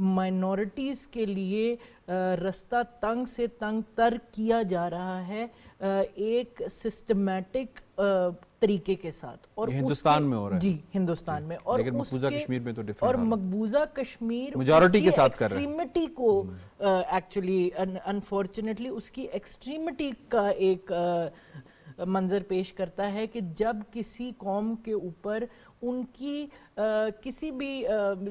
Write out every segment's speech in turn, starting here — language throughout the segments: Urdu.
مائنورٹیز کے لیے رستہ تنگ سے تنگ تر کیا جا رہا ہے ایک سسٹمیٹک طریقے کے ساتھ. اور ہندوستان میں ہو رہا ہے. جی ہندوستان میں. اور مقبوضہ کشمیر میں تو ڈیفرنٹ. اور مقبوضہ کشمیر میجورٹی کے ساتھ کر رہے ہیں. ایکسٹریمٹی کو ایکچولی انفارچونیٹلی اس کی ایکسٹریمٹی کا ایک منظر پیش کرتا ہے کہ جب کسی قوم کے اوپر ان کی کسی بھی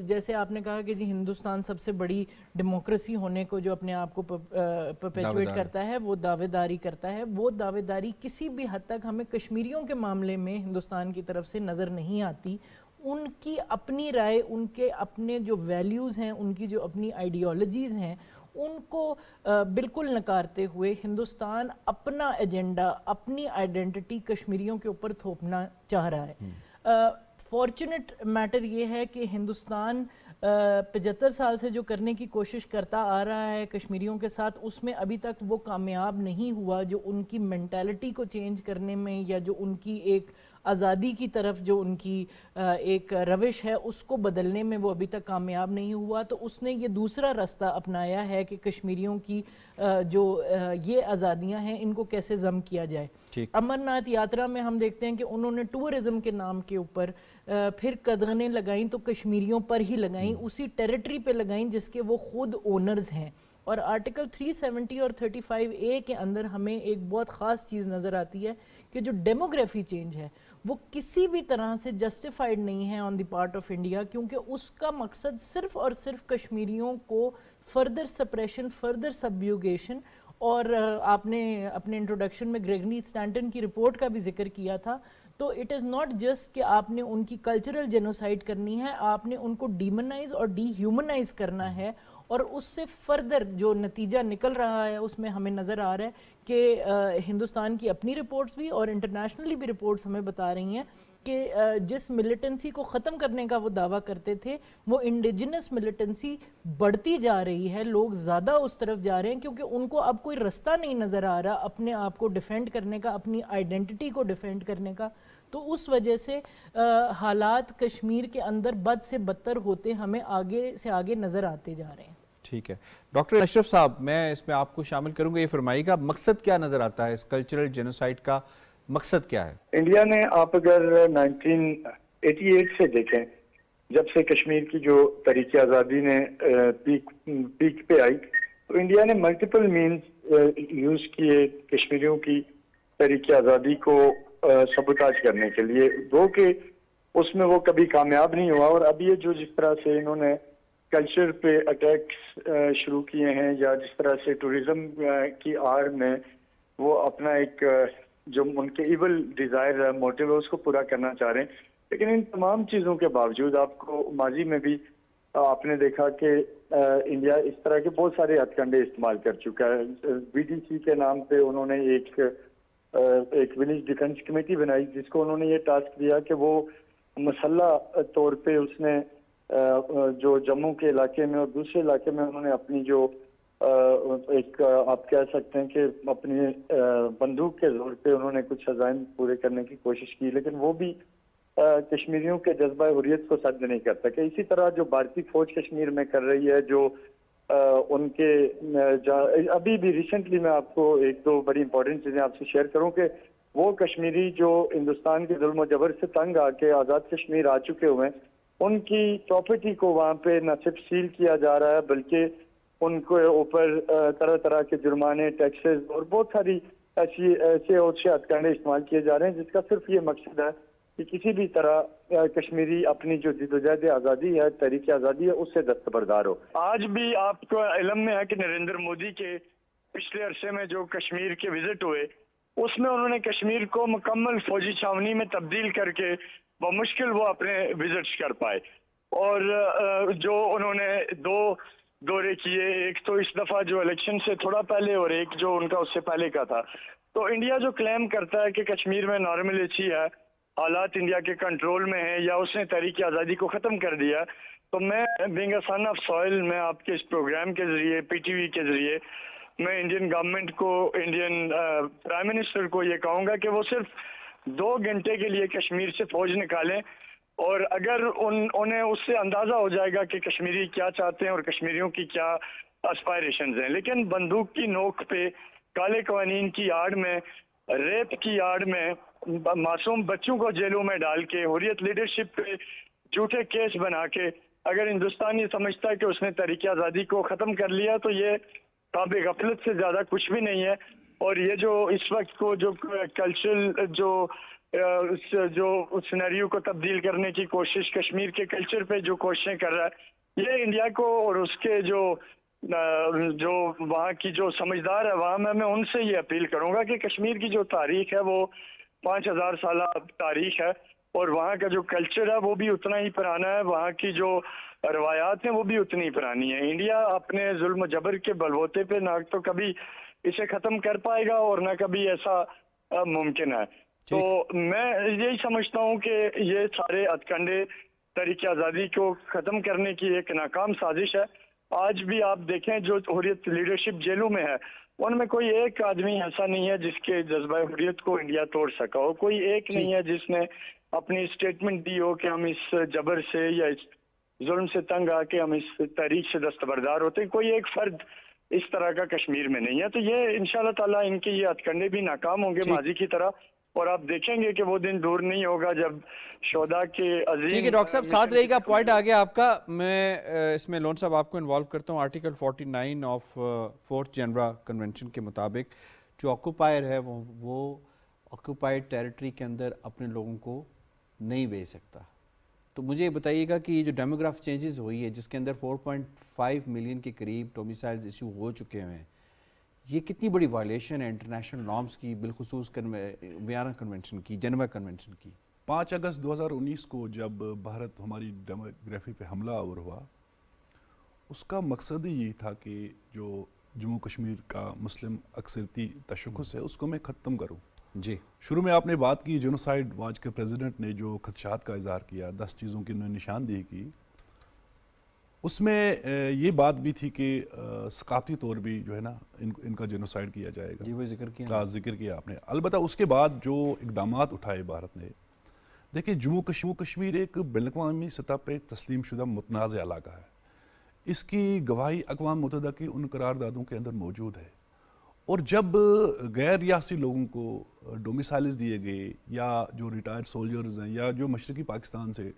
جیسے آپ نے کہا کہ جی ہندوستان سب سے بڑی ڈیموکریسی ہونے کو جو اپنے آپ کو پرپیچویٹ کرتا ہے وہ دعوے داری کرتا ہے, وہ دعوے داری کسی بھی حد تک ہمیں کشمیریوں کے معاملے میں ہندوستان کی طرف سے نظر نہیں آتی. ان کی اپنی رائے, ان کے اپنے جو ویلیوز ہیں, ان کی جو اپنی آئیڈیالوجیز ہیں, ان کو بالکل نکارتے ہوئے ہندوستان اپنا ایجنڈا, اپنی آئیڈینٹی کشمیریوں کے اوپر تھوپنا چاہ رہا ہے. فارچونیٹ میٹر یہ ہے کہ ہندوستان 75 سال سے جو کرنے کی کوشش کرتا آ رہا ہے کشمیریوں کے ساتھ, اس میں ابھی تک وہ کامیاب نہیں ہوا. جو ان کی مینٹالٹی کو چینج کرنے میں یا جو ان کی ایک آزادی کی طرف جو ان کی ایک روش ہے اس کو بدلنے میں وہ ابھی تک کامیاب نہیں ہوا. تو اس نے یہ دوسرا راستہ اپنایا ہے کہ کشمیریوں کی جو یہ آزادیاں ہیں ان کو کیسے ضم کیا جائے. امرناتھ یاترا میں ہم دیکھتے ہیں کہ انہوں نے ٹورزم کے نام کے اوپر پھر قدغنیں لگائیں تو کشمیریوں پر ہی لگائیں, اسی ٹیریٹری پہ لگائیں جس کے وہ خود اونرز ہیں. اور آرٹیکل 370 اور 35A کے اندر ہمیں ایک بہت خاص چیز نظر آتی ہے کہ جو ڈیموگرافی چینج ہے وہ کسی بھی طرح سے جسٹیفائیڈ نہیں ہے آن دی پارٹ آف انڈیا, کیونکہ اس کا مقصد صرف اور صرف کشمیریوں کو فردر سپریشن, فردر سبیوگیشن. اور آپ نے اپنے انٹروڈکشن میں گریگری اسٹینٹن کی رپورٹ کا بھی ذکر کیا تھا. تو اٹ از ناٹ جسٹ کہ آپ نے ان کی کلچرل جینوسائڈ کرنی ہے, آپ نے ان کو ڈیمونائز اور ڈی ہیومنائز کرنا ہے. اور اس سے فردر جو نتیجہ نکل رہا ہے اس میں ہمیں نظر آ رہا ہے کہ ہندوستان کی اپنی رپورٹس بھی اور انٹرنیشنلی بھی رپورٹس ہمیں بتا رہی ہیں کہ جس ملیٹنسی کو ختم کرنے کا وہ دعویٰ کرتے تھے وہ انڈیجنس ملیٹنسی بڑھتی جا رہی ہے. لوگ زیادہ اس طرف جا رہے ہیں کیونکہ ان کو اب کوئی رستہ نہیں نظر آ رہا اپنے آپ کو ڈیفینڈ کرنے کا, اپنی آئیڈینٹی کو ڈیفینڈ کرنے کا. تو اس وجہ سے حالات کشمیر کے اندر بد سے بدتر ہوتے ہمیں آگے سے آگے نظر آتے جا رہے ہیں. ٹھیک ہے ڈاکٹر اشرف صاحب, میں اس میں آپ کو شامل کروں گا. یہ فرمائیے گا مقصد کیا نظر آتا ہے اس کلچرل جینوسائیڈ کا, مقصد کیا ہے؟ انڈیا نے آپ اگر 1988 سے دیکھیں, جب سے کشمیر کی جو تحریک آزادی نے پیک پہ آئی, تو انڈیا نے ملٹیپل مینز یوز کیے کشمیریوں کی تحریک آزادی کو سبوتاج کرنے کے لیے, دو کہ اس میں وہ کبھی کامیاب نہیں ہوا. اور اب یہ جو جس طرح سے انہوں نے کلچر پہ اٹیکس شروع کیے ہیں, یا جس طرح سے ٹورزم کی آڑ میں وہ اپنا ایک جو ان کے ایول ڈیزائر ہے, موٹیو ہے, اس کو پورا کرنا چاہ رہے ہیں. لیکن ان تمام چیزوں کے باوجود آپ کو ماضی میں بھی آپ نے دیکھا کہ انڈیا اس طرح کے بہت سارے ہتھ کنڈے استعمال کر چکا ہے. BDC کے نام پہ انہوں نے ایک ولیج ڈیفنس کمیٹی بنائی جس کو انہوں نے یہ ٹاسک دیا کہ وہ مسلح طور پہ اس نے جو جموں کے علاقے میں اور دوسرے علاقے میں انہوں نے اپنی جو ایک آپ کہہ سکتے ہیں کہ اپنی بندوق کے زور پہ انہوں نے کچھ عزائم پورے کرنے کی کوشش کی, لیکن وہ بھی کشمیریوں کے جذبہ حریت کو سد نہیں کر سکے. اسی طرح جو بھارتی فوج کشمیر میں کر رہی ہے, جو ان کے ابھی بھی ریسنٹلی میں آپ کو ایک دو بڑی امپورٹنٹ چیزیں آپ سے شیئر کروں کہ وہ کشمیری جو ہندوستان کے ظلم و جبر سے تنگ آ کے آزاد کشمیر آ چکے ہوئے ہیں, ان کی پراپرٹی کو وہاں پہ نہ صرف سیل کیا جا رہا ہے بلکہ ان کے اوپر طرح طرح کے جرمانے, ٹیکسز اور بہت ساری ایسے اور سے ہتھ کنڈے استعمال کیے جا رہے ہیں جس کا صرف یہ مقصد ہے کہ کسی بھی طرح کشمیری اپنی جو جدوجہد آزادی ہے, تحریک آزادی ہے, اس سے دستبردار ہو. آج بھی آپ کو علم میں ہے کہ نریندر مودی کے پچھلے عرصے میں جو کشمیر کے وزٹ ہوئے اس میں انہوں نے کشمیر کو مکمل فوجی چھاونی میں تبدیل کر کے بمشکل وہ اپنے وزٹس کر پائے. اور جو انہوں نے دو دورے کیے, ایک تو اس دفعہ جو الیکشن سے تھوڑا پہلے اور ایک جو ان کا اس سے پہلے کا تھا. تو انڈیا جو کلیم کرتا ہے کہ کشمیر میں نارملیسی ہے, حالات انڈیا کے کنٹرول میں ہیں یا اس نے تحریک آزادی کو ختم کر دیا, تو میں being a son of soil میں آپ کے اس پروگرام کے ذریعے PTV کے ذریعے میں انڈین گورنمنٹ کو, انڈین پرائم منسٹر کو یہ کہوں گا کہ وہ صرف 2 گھنٹے کے لیے کشمیر سے فوج نکالیں اور اگر انہیں اس سے اندازہ ہو جائے گا کہ کشمیری کیا چاہتے ہیں اور کشمیریوں کی کیا اسپائریشنز ہیں. لیکن بندوق کی نوک پہ کالے قوانین کی آڑ میں, ریپ کی آڑ میں, معصوم بچوں کو جیلوں میں ڈال کے, حریت لیڈرشپ پہ جھوٹے کیس بنا کے اگر ہندوستان یہ سمجھتا ہے کہ اس نے تحریک آزادی کو ختم کر لیا تو یہ خواب غفلت سے زیادہ کچھ بھی نہیں ہے. اور یہ جو اس وقت کو جو کلچرل جو سینیریو کو تبدیل کرنے کی کوشش کشمیر کے کلچر پہ جو کوششیں کر رہا ہے, یہ انڈیا کو اور اس کے جو وہاں کی جو سمجھدار عوام ہے, میں ان سے یہ اپیل کروں گا کہ کشمیر کی جو تاریخ ہے وہ 5000 سالہ تاریخ ہے, اور وہاں کا جو کلچر ہے وہ بھی اتنا ہی پرانا ہے, وہاں کی جو روایات ہیں وہ بھی اتنی ہی پرانی ہیں. انڈیا اپنے ظلم و جبر کے بلبوتے پہ نہ تو کبھی اسے ختم کر پائے گا اور نہ کبھی ایسا ممکن ہے. تو میں یہی سمجھتا ہوں کہ یہ سارے ہتھکنڈے تحریک آزادی کو ختم کرنے کی ایک ناکام سازش ہے. آج بھی آپ دیکھیں جو حریت لیڈرشپ جیلوں میں ہے ان میں کوئی ایک آدمی ایسا نہیں ہے جس کے جذبہ حریت کو انڈیا توڑ سکا ہو, کوئی ایک نہیں ہے جس نے اپنی اسٹیٹمنٹ دی ہو کہ ہم اس جبر سے یا اس ظلم سے تنگ آ کے ہم اس تحریک سے دستبردار ہوتے. کوئی ایک فرد اس طرح کا کشمیر میں نہیں ہے. تو یہ انشاءاللہ تعالیٰ ان کے یہ ہتھکنڈے بھی ناکام ہوں گے ماضی کی طرح, اور آپ دیکھیں گے کہ وہ دن دور نہیں ہوگا جب شہداء کے عظیم. ٹھیک ہے ڈاکٹر صاحب, ساتھ رہے گا, پوائنٹ آ گیا آپ کا. میں اس میں لون صاحب آپ کو انوالو کرتا ہوں. Article 49 of 4th Geneva convention کے مطابق جو آکوپائر ہے وہ آکوپائڈ ٹیریٹری کے اندر اپنے لوگوں کو نہیں بھیج سکتا. تو مجھے یہ بتائیے گا کہ یہ جو ڈیموگراف چینجز ہوئی ہے جس کے اندر 4.5 ملین کے قریب ڈومیسائلز ایشو ہو چکے ہیں, یہ کتنی بڑی وائلیشن ہے انٹرنیشنل نارمز کی, بالخصوص ویانا کنونشن کی, جنیوا کنونشن کی. 5 اگست 2019 کو جب بھارت ہماری ڈیموگرافی پہ حملہ آور ہوا, اس کا مقصد ہی یہ تھا کہ جو جموں کشمیر کا مسلم اکثریتی تشخص ہے اس کو میں ختم کروں. جی, شروع میں آپ نے بات کی جینوسائیڈ واچ کے پریزیڈنٹ نے جو خدشات کا اظہار کیا, 10 چیزوں کی انہوں نے نشاندہی کی, اس میں یہ بات بھی تھی کہ ثقافتی طور بھی جو ہے نا ان کا جینوسائیڈ کیا جائے گا. جی, وہ ذکر کیا آپ نے. البتہ اس کے بعد جو اقدامات اٹھائے بھارت نے, دیکھیں جموں کشمیر ایک بین الاقوامی سطح پہ تسلیم شدہ متنازع علاقہ ہے. اس کی گواہی اقوام متحدہ کی ان قراردادوں کے اندر موجود ہے. اور جب غیر ریاستی لوگوں کو ڈومیسائلز دیے گئے, یا جو ریٹائرڈ سولجرز ہیں یا جو مشرقی پاکستان سے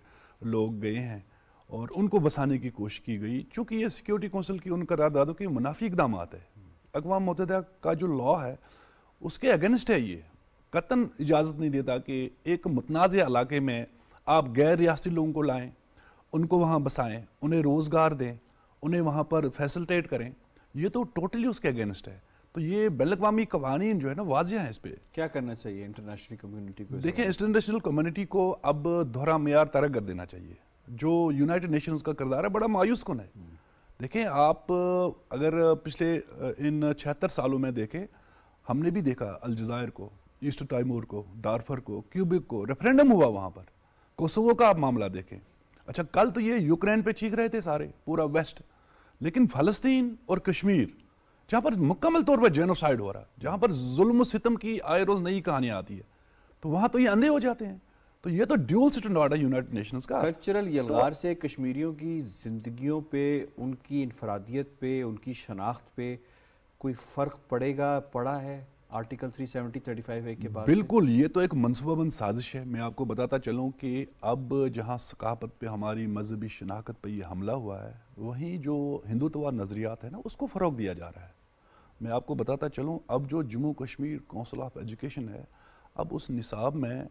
لوگ گئے ہیں اور ان کو بسانے کی کوشش کی گئی, چونکہ یہ سیکیورٹی کونسل کی ان قراردادوں کے منافی اقدامات ہے. اقوام متحدہ کا جو لا ہے اس کے اگینسٹ ہے. یہ قطعاً اجازت نہیں دیتا کہ ایک متنازع علاقے میں آپ غیر ریاستی لوگوں کو لائیں, ان کو وہاں بسائیں, انہیں روزگار دیں, انہیں وہاں پر فیسلٹیٹ کریں. یہ تو ٹوٹلی اس کے اگینسٹ ہے. تو یہ بین الاقوامی قوانین جو ہے نا واضح ہیں. اس پہ کیا کرنا چاہیے انٹرنیشنل کمیونٹی کو؟ دیکھیں انٹرنیشنل کمیونٹی کو اب دوہرا معیار طے کر دینا چاہیے. جو یونائٹڈ نیشنز کا کردار ہے بڑا مایوس کن ہے. دیکھیں آپ اگر پچھلے ان 76 سالوں میں دیکھیں, ہم نے بھی دیکھا الجزائر کو, ایسٹ تیمور کو, ڈارفر کو, کیوبک کو, ریفرینڈم ہوا وہاں پر. کوسوو کا آپ معاملہ دیکھیں. اچھا کل تو یہ یوکرین پہ چیخ رہے تھے سارے پورا ویسٹ, لیکن فلسطین اور کشمیر جہاں پر مکمل طور پر جینوسائیڈ ہو رہا, جہاں پر ظلم و ستم کی آئے روز نئی کہانیاں آتی ہے, تو وہاں تو یہ اندھے ہو جاتے ہیں. تو یہ تو ڈیول سٹینڈرڈ ہے یونائٹڈ نیشنز کا. کلچرل یلغار سے کشمیریوں کی زندگیوں پہ, ان کی انفرادیت پہ, ان کی شناخت پہ کوئی فرق پڑا ہے آرٹیکل 370-35A کے بعد؟ بالکل, یہ تو ایک منصوبہ بند سازش ہے. میں آپ کو بتاتا چلوں کہ اب جہاں ثقافت پہ, ہماری مذہبی شناخت پہ یہ حملہ ہوا ہے, وہیں جو ہندوتوا نظریات ہیں نا اس کو فروغ دیا جا رہا ہے. میں آپ کو بتاتا چلوں, اب جو Jammu Kashmir council of education ہے, اب اس نصاب میں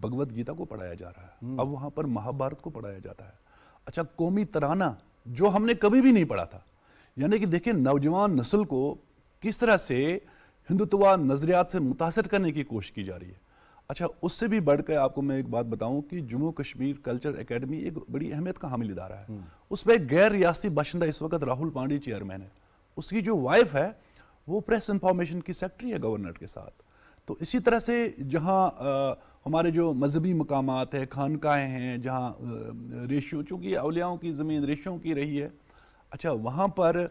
بھگوت گیتا کو پڑھایا جا رہا ہے. اب وہاں پر مہابھارت کو پڑھایا جاتا ہے. اچھا قومی ترانہ جو ہم نے کبھی بھی نہیں پڑھا تھا, یعنی کہ دیکھیں نوجوان نسل کو کس طرح سے ہندوتوا نظریات سے متاثر کرنے کی کوشش کی جا رہی ہے. اچھا اس سے بھی بڑھ کے آپ کو میں ایک بات بتاؤں کہ جموں کشمیر کلچر اکیڈمی ایک بڑی اہمیت کا حامل ادارہ ہے. اس میں ایک غیر ریاستی باشندہ اس وقت راہل پانڈی چیئرمین ہے. اس کی جو وائف ہے وہ پریس انفارمیشن کی سیکٹری ہے گورنر کے ساتھ. تو اسی طرح سے جہاں ہمارے جو مذہبی مقامات ہیں, خانقاہیں ہیں, جہاں ریشیو, چونکہ اولیاؤں کی زمین ریشیوں کی رہی ہے, اچھا وہاں پر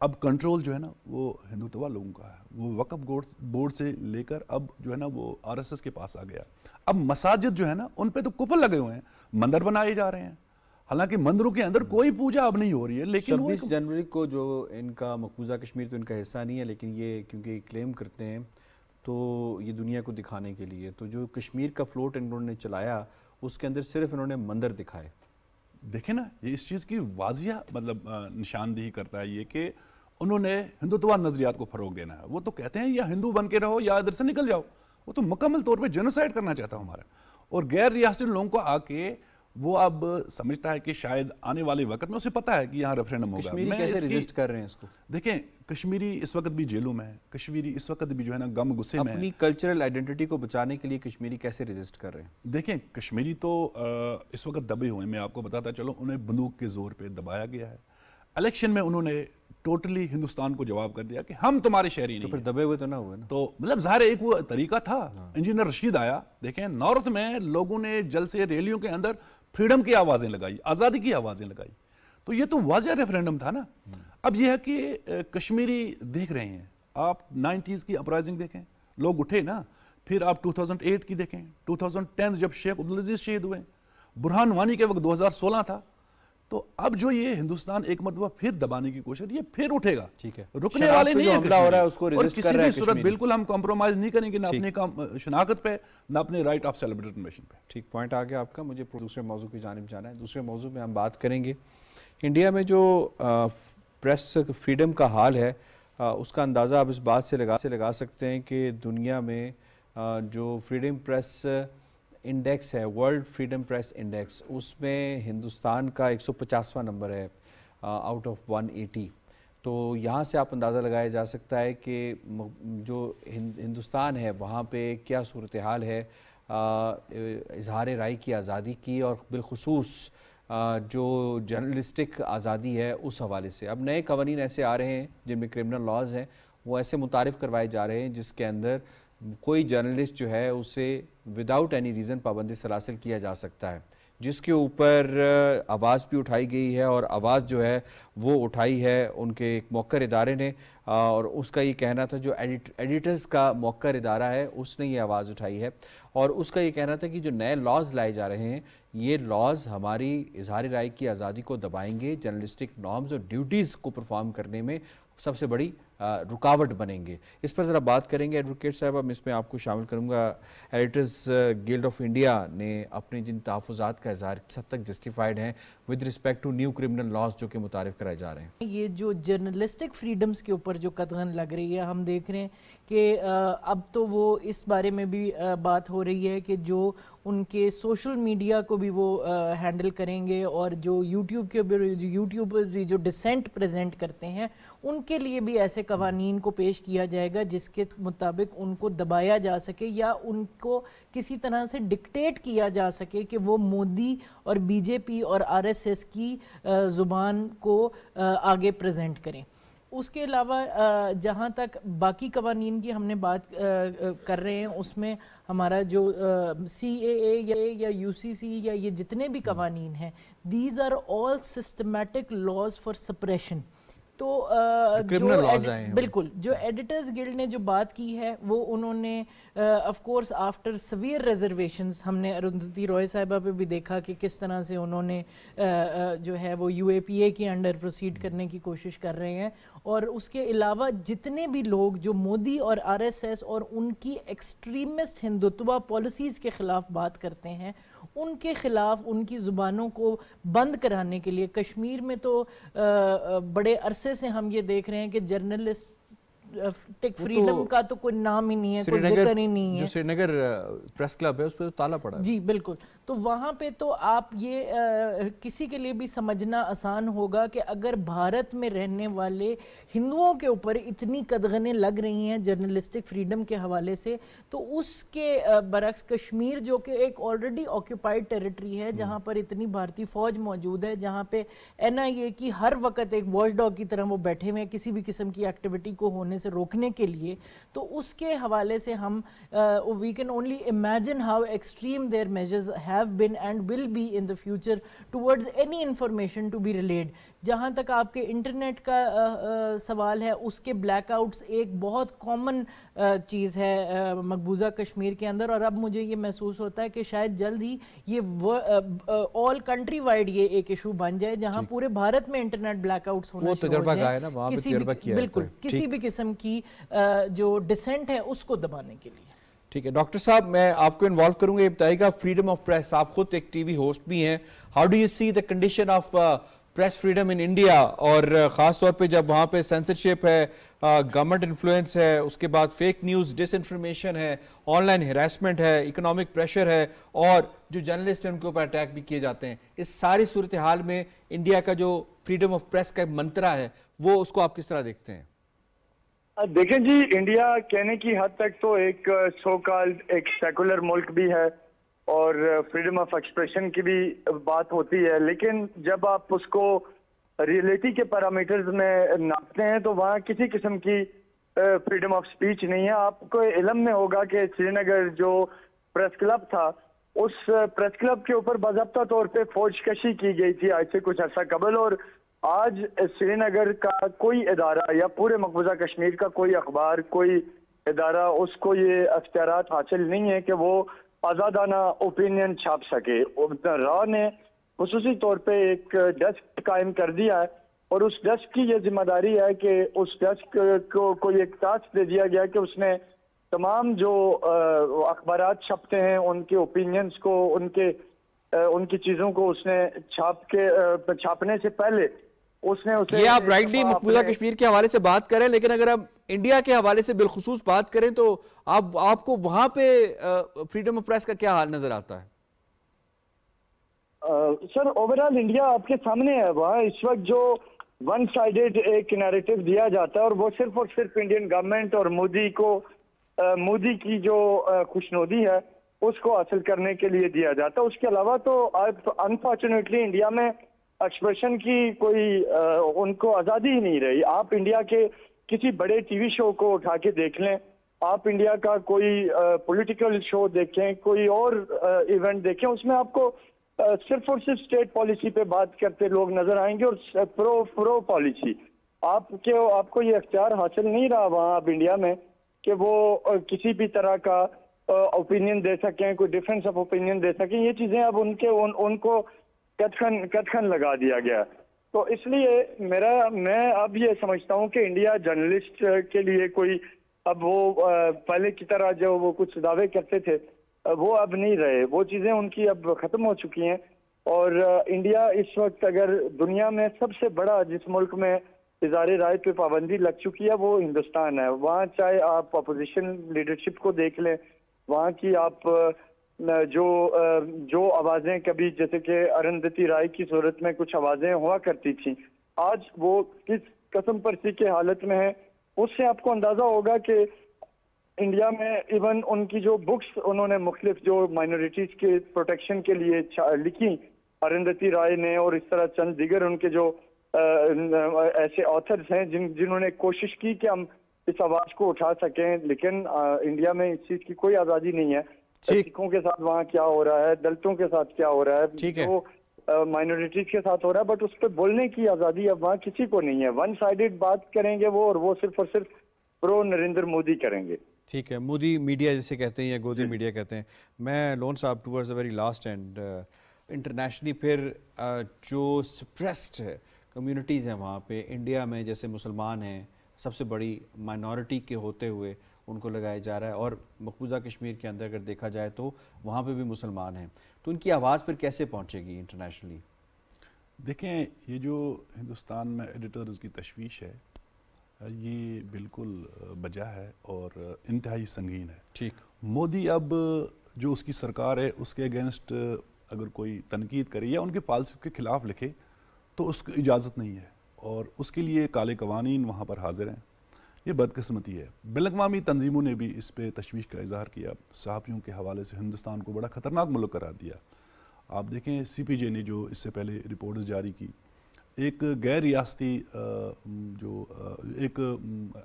اب کنٹرول جو ہے نا وہ ہندوتوا لوگوں کا ہے, وہ وقف بورڈ سے لے کر اب جو ہے نا وہ RSS کے پاس آ گیا. اب مساجد جو ہے نا ان پہ تو کوپن لگے ہوئے ہیں, مندر بنائے جا رہے ہیں, حالانکہ مندروں کے اندر کوئی پوجا اب نہیں ہو رہی ہے. لیکن 26 جنوری کو جو ان کا مقبوضہ کشمیر تو ان کا حصہ نہیں ہے, لیکن یہ کیونکہ کلیم کرتے ہیں تو یہ دنیا کو دکھانے کے لیے, تو جو کشمیر کا فلوٹ انہوں نے چلایا اس کے اندر صرف انہوں نے مندر دکھائے. دیکھیں نا یہ اس چیز کی واضح مطلب نشاندہی کرتا ہے یہ کہ انہوں نے ہندوتوا نظریات کو فروغ دینا ہے. وہ تو کہتے ہیں یا ہندو بن کے رہو یا ادھر سے نکل جاؤ. وہ تو مکمل طور پہ جینوسائیڈ کرنا چاہتا ہوں ہمارا, اور غیر ریاستی لوگوں کو آ کے وہ اب سمجھتا ہے کہ شاید آنے والے وقت میں اسے پتا ہے کہ یہاں ریفرینڈم ہوگا. کشمیری کیسے ریزسٹ کر رہے ہیں اس کو؟ دیکھیں کشمیری اس وقت بھی جیلوں میں ہے, کشمیری اس وقت بھی جو ہے نا غم غصے میں ہے. اپنی کلچرل آئیڈینٹی کو بچانے کے لیے کشمیری کیسے ریزسٹ کر رہے ہیں؟ دیکھیں کشمیری تو اس وقت دبے ہوئے ہیں, میں آپ کو بتاتا چلوں انہیں بندوق کے زور پہ دبایا گیا ہے. الیکشن میں انہوں نے ٹوٹلی ہندوستان کو جواب کر دیا کہ ہم تمہارے شہری نہیں. تو پھر دبے ہوئے تو نہ ہوئے نا. تو مطلب ظاہر ایک وہ طریقہ تھا. انجینئر رشید آیا, دیکھیں نارتھ میں لوگوں نے جلسے ریلیوں کے اندر فریڈم کی آوازیں لگائی, آزادی کی آوازیں لگائی, تو یہ تو واضح ریفرینڈم تھا نا. اب یہ ہے کہ کشمیری دیکھ رہے ہیں, آپ 90s کی اپرائزنگ دیکھیں, لوگ اٹھے نا. پھر آپ 2008 کی دیکھیں, 2010 جب شیخ عبدالعزیز شہید ہوئے, برہان وانی کے وقت 2016 تھا. تو اب جو یہ ہندوستان ایک مرتبہ پھر دبانے کی کوشش, یہ پھر اٹھے گا, ٹھیک ہے, رکنے والے نہیں ہیں. حملہ ہو رہا ہے اس کو اور ریزسٹ کسی کر رہا ہے بھی صورت بالکل ہم کمپرومائز نہیں کریں گے, نہ اپنے شناخت پہ نہ اپنے رائٹ آف سیلف ڈٹرمنیشن پہ. ٹھیک پوائنٹ آ گیا آپ کا. مجھے دوسرے موضوع کی جانب جانا ہے. دوسرے موضوع میں ہم بات کریں گے انڈیا میں جو پریس فریڈم کا حال ہے, اس کا اندازہ آپ اس بات سے لگا سکتے ہیں کہ دنیا میں جو فریڈم پریس انڈیکس ہے, ورلڈ فریڈم پریس انڈیکس, اس میں ہندوستان کا 150واں نمبر ہے آؤٹ آف 180. تو یہاں سے آپ اندازہ لگایا جا سکتا ہے کہ جو ہندوستان ہے وہاں پہ کیا صورتحال ہے اظہار رائے کی آزادی کی, اور بالخصوص جو جرنلسٹک آزادی ہے اس حوالے سے. اب نئے قوانین ایسے آ رہے ہیں جن میں کرمنل لاز ہیں, وہ ایسے متعارف کروائے جا رہے ہیں جس کے اندر کوئی جرنلسٹ جو ہے اسے وداؤٹ اینی ریزن پابندی سلاسل کیا جا سکتا ہے, جس کے اوپر آواز بھی اٹھائی گئی ہے, اور آواز جو ہے وہ اٹھائی ہے ان کے ایک موقر ادارے نے, اور اس کا یہ کہنا تھا, جو ایڈیٹرز کا موقر ادارہ ہے اس نے یہ آواز اٹھائی ہے, اور اس کا یہ کہنا تھا کہ جو نئے لاز لائے جا رہے ہیں یہ لاز ہماری اظہار رائے کی آزادی کو دبائیں گے, جرنلسٹک نارمز اور ڈیوٹیز کو پرفارم کرنے میں سب سے بڑی رکاوٹ بنیں گے. اس پر ذرا بات کریں گے ایڈوکیٹ صاحب. اب اس میں آپ کو شامل کروں گا. ایڈیٹرز گلڈ آف انڈیا نے اپنے جن تحفظات کا اظہار کس حد تک جسٹیفائڈ ہیں with respect to new criminal laws جو کہ متعارف کرائے جا رہے ہیں. یہ جو جرنلسٹک فریڈمز کے اوپر جو قدغن لگ رہی ہے, ہم دیکھ رہے ہیں کہ اب تو وہ اس بارے میں بھی بات ہو رہی ہے کہ جو ان کے سوشل میڈیا کو بھی وہ ہینڈل کریں گے, اور جو یوٹیوب بھی جو ڈسینٹ پریزنٹ کرتے ہیں ان کے لیے بھی ایسے قوانین کو پیش کیا جائے گا جس کے مطابق ان کو دبایا جا سکے, یا ان کو کسی طرح سے ڈکٹیٹ کیا جا سکے کہ وہ مودی اور بی جے پی اور RSS کی زبان کو آگے پریزنٹ کریں. اس کے علاوہ جہاں تک باقی قوانین کی ہم نے بات کر رہے ہیں, اس میں ہمارا جو CAA یا UCC یا یہ جتنے بھی قوانین ہیں, these are all systematic laws for suppression. تو بالکل جو ایڈیٹرز گلڈ نے جو بات کی ہے وہ انہوں نے of course after severe reservations, ہم نے اروندھتی رائے صاحبہ پہ بھی دیکھا کہ کس طرح سے انہوں نے جو ہے وہ UAPA کے انڈر پروسیڈ کرنے کی کوشش کر رہے ہیں, اور اس کے علاوہ جتنے بھی لوگ جو مودی اور RSS اور ان کی ایکسٹریمسٹ ہندوتوا پالیسیز کے خلاف بات کرتے ہیں, ان کے خلاف ان کی زبانوں کو بند کرانے کے لیے کشمیر میں تو بڑے عرصے سے ہم یہ دیکھ رہے ہیں کہ جرنلسٹ ٹیک فریڈم کا تو کوئی نام ہی نہیں ہے, کوئی ذکر ہی نہیں ہے. جو سری نگر پریس کلب ہے اس پہ تو تالا پڑا ہے. جی بالکل. تو وہاں پہ تو آپ یہ کسی کے لیے بھی سمجھنا آسان ہوگا کہ اگر بھارت میں رہنے والے ہندوؤں کے اوپر اتنی قدغنیں لگ رہی ہیں جرنلسٹک فریڈم کے حوالے سے, تو اس کے برعکس کشمیر جو کہ ایک آلریڈی آکیوپائڈ ٹیریٹری ہے, جہاں پر اتنی بھارتی فوج موجود ہے, جہاں پہ NIA کی ہر وقت ایک واچ ڈاگ کی طرح وہ بیٹھے ہوئے کسی بھی قسم کی ایکٹیویٹی کو ہونے سے روکنے کے لیے, تو اس کے حوالے سے ہم we can only imagine how extreme their measures have been and will be in the future towards any information to be relayed. جہاں تک آپ کے انٹرنیٹ کا سوال ہے، اس کے بلیک آؤٹس ایک بہت کامن چیز ہے مقبوضہ کشمیر کے اندر، اور اب مجھے یہ محسوس ہوتا ہے کہ شاید جلد ہی یہ آل کنٹری وائڈ یہ ایک ایشو بن جائے جہاں پورے بھارت میں انٹرنیٹ بلیک آؤٹس ہونا شروع ہو جائیں، بالکل کسی بھی قسم کی جو ڈسینٹ ہے اس کو دبانے کے لیے۔ ٹھیک ہے ڈاکٹر صاحب، میں آپ کو انوالو کروں گا، یہ بتائیے گا فریڈم آف پریس، آپ خود ایک ٹی وی ہوسٹ بھی ہیں، how do you see the condition of press freedom in India, اور خاص طور پہ جب وہاں پہ سینسرشپ ہے، گورنمنٹ انفلوئنس ہے، اس کے بعد فیک نیوز، ڈس انفارمیشن ہے، آن لائن ہراسمنٹ ہے، اکنامک پریشر ہے، اور جو جرنلسٹ ہیں ان کے اوپر اٹیک بھی کیے جاتے ہیں، اس ساری صورتحال میں انڈیا کا جو فریڈم آف پریس کا منترا ہے وہ اس کو آپ کس طرح دیکھتے ہیں؟ دیکھیں جی، انڈیا کہنے کی حد تک تو ایک سو کالڈ ایک سیکولر ملک بھی ہے اور فریڈم آف ایکسپریشن کی بھی بات ہوتی ہے، لیکن جب آپ اس کو ریئلٹی کے پیرامیٹرز میں ناپتے ہیں تو وہاں کسی قسم کی فریڈم آف سپیچ نہیں ہے۔ آپ کو علم میں ہوگا کہ سری نگر جو پریس کلب تھا، اس پریس کلب کے اوپر باضابطہ طور پہ فوج کشی کی گئی تھی آج سے کچھ عرصہ قبل، اور آج سری نگر کا کوئی ادارہ یا پورے مقبوضہ کشمیر کا کوئی اخبار، کوئی ادارہ، اس کو یہ اختیارات حاصل نہیں ہے کہ وہ آزادانہ اوپینین چھاپ سکے۔ را نے خصوصی طور پہ ایک ڈیسک قائم کر دیا ہے، اور اس ڈیسک کی یہ ذمہ داری ہے کہ اس ڈیسک کو ایک ٹاسک دے دیا گیا کہ اس نے تمام جو اخبارات چھپتے ہیں ان کے اوپینینز کو، ان کی چیزوں کو اس نے چھاپنے سے پہلے اس نے اسے، یہ آپ رائٹلی مقبوضہ کشمیر کے حوالے سے بات کریں، لیکن اگر ہم انڈیا کے حوالے سے بالخصوص بات کریں تو آپ کو وہاں پہ فریڈم آف پریس کا کیا حال نظر آتا ہے؟ سر اوورال انڈیا آپ کے سامنے ہے، وہاں اس وقت جو ون سائیڈڈ ایک نیریٹو دیا جاتا ہے، اور وہ صرف اور صرف انڈین گورنمنٹ اور مودی کی جو خوشنودی ہے اس کو حاصل کرنے کے لیے دیا جاتا ہے۔ اس کے علاوہ تو انفارچونیٹلی انڈیا میں ایکسپریشن کی کوئی ان کو آزادی ہی نہیں رہی۔ آپ انڈیا کے کسی بڑے ٹی وی شو کو اٹھا کے دیکھ لیں، آپ انڈیا کا کوئی پولیٹیکل شو دیکھیں، کوئی اور ایونٹ دیکھیں، اس میں آپ کو صرف اور صرف اسٹیٹ پالیسی پہ بات کرتے لوگ نظر آئیں گے، اور پرو پالیسی۔ آپ کو یہ اختیار حاصل نہیں رہا وہاں اب انڈیا میں کہ وہ کسی بھی طرح کا اوپینین دے سکیں، کوئی ڈفرینس آف اوپینین دے سکیں۔ یہ چیزیں اب ان کو کتخن لگا دیا گیا۔ تو اس لیے میں اب یہ سمجھتا ہوں کہ انڈیا جرنلسٹ کے لیے کوئی اب وہ پہلے کی طرح جو وہ کچھ دعوے کرتے تھے وہ اب نہیں رہے، وہ چیزیں ان کی اب ختم ہو چکی ہیں۔ اور انڈیا اس وقت اگر دنیا میں سب سے بڑا جس ملک میں اظہار رائے پہ پابندی لگ چکی ہے وہ ہندوستان ہے۔ وہاں چاہے آپ اپوزیشن لیڈرشپ کو دیکھ لیں، وہاں کی آپ جو آوازیں کبھی جیسے کہ ارندھتی رائے کی صورت میں کچھ آوازیں ہوا کرتی تھیں، آج وہ کس قسم پرسی کے حالت میں ہیں، اس سے آپ کو اندازہ ہوگا کہ انڈیا میں ایون ان کی جو بکس انہوں نے مختلف جو مائنورٹیز کے پروٹیکشن کے لیے لکھی ارندھتی رائے نے، اور اس طرح چند دیگر ان کے جو ایسے آتھرز ہیں جنہوں نے کوشش کی کہ ہم اس آواز کو اٹھا سکیں، لیکن انڈیا میں اس چیز کی کوئی آزادی نہیں ہے۔ سکھوں کے ساتھ وہاں کیا ہو رہا ہے، دلتوں کے ساتھ کیا ہو رہا ہے، جو مائنورٹیز کے ساتھ ہو رہا ہے، بٹ اس پہ بولنے کی آزادی اب وہاں کسی کو نہیں ہے۔ ون سائیڈڈ بات کریں گے وہ، اور وہ صرف اور صرف پرو نریندر مودی کریں گے۔ ٹھیک ہے، مودی میڈیا جسے کہتے ہیں یا گودی میڈیا کہتے ہیں۔ میں لون صاحب towards the very last and internationally پھر جو سپریسڈ کمیونٹیز ہیں وہاں پہ انڈیا میں، جیسے مسلمان ہیں، سب سے بڑی مائنورٹی کے ہوتے ہوئے ان کو لگایا جا رہا ہے، اور مقبوضہ کشمیر کے اندر اگر دیکھا جائے تو وہاں پہ بھی مسلمان ہیں، تو ان کی آواز پھر کیسے پہنچے گی انٹرنیشنلی؟ دیکھیں، یہ جو ہندوستان میں ایڈیٹرز کی تشویش ہے یہ بالکل بجا ہے اور انتہائی سنگین ہے۔ ٹھیک، مودی اب جو اس کی سرکار ہے اس کے اگینسٹ اگر کوئی تنقید کرے یا ان کے پالیسی کے خلاف لکھے تو اس کو اجازت نہیں ہے، اور اس کے لیے کالے قوانین وہاں پر حاضر ہیں۔ یہ بدقسمتی ہے۔ بین الاقوامی تنظیموں نے بھی اس پہ تشویش کا اظہار کیا، صحافیوں کے حوالے سے ہندوستان کو بڑا خطرناک ملک قرار دیا۔ آپ دیکھیں سی پی جے نے جو اس سے پہلے رپورٹس جاری کی، ایک غیر ریاستی ایک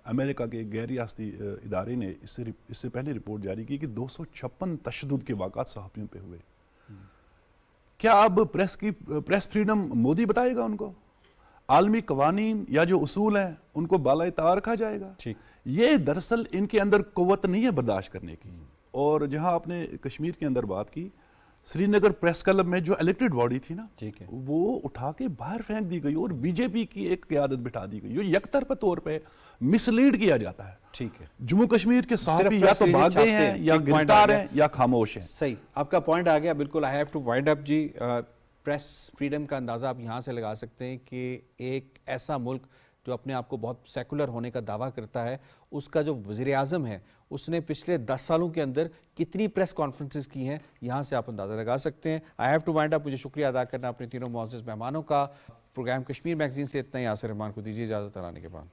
امریکہ کے غیر ریاستی ادارے نے اس سے پہلے رپورٹ جاری کی کہ 256 تشدد کے واقعات صحافیوں پہ ہوئے۔ کیا اب پریس فریڈم مودی بتائے گا ان کو؟ عالمی قوانین یا جو اصول ہیں ان کو بالائے طاق رکھا جائے گا. ٹھیک. یہ دراصل ان کے اندر قوت نہیں ہے برداشت کرنے کی. اور جہاں آپ نے کشمیر کے اندر بات کی، سری نگر پریس کلب میں جو الیکٹڈ باڈی تھی نا، ٹھیک ہے، وہ اٹھا کے باہر پھینک دی گئی اور بی جے پی کی ایک قیادت بٹھا دی گئی. یہ یک طرفہ طور پہ مس لیڈ کیا جاتا ہے. ٹھیک ہے. جموں کشمیر کے صحافی یا تو بھاگ گئے ہیں یا گرفتار ہیں یا خاموش ہیں. صحیح، آپ کا پوائنٹ آ گیا. بالکل I have to wind up. جی، پریس فریڈم کا اندازہ آپ یہاں سے لگا سکتے ہیں کہ ایک ایسا ملک جو اپنے آپ کو بہت سیکولر ہونے کا دعویٰ کرتا ہے، اس کا جو وزیر اعظم ہے اس نے پچھلے 10 سالوں کے اندر کتنی پریس کانفرنسز کی ہیں، یہاں سے آپ اندازہ لگا سکتے ہیں. آئی ہیو ٹو وائنڈ اپ. مجھے شکریہ ادا کرنا اپنے تینوں معزز مہمانوں کا. پروگرام کشمیر میگزین سے اتنا ہی. یاسر رحمان کو دیجیے اجازت. آنے کے بعد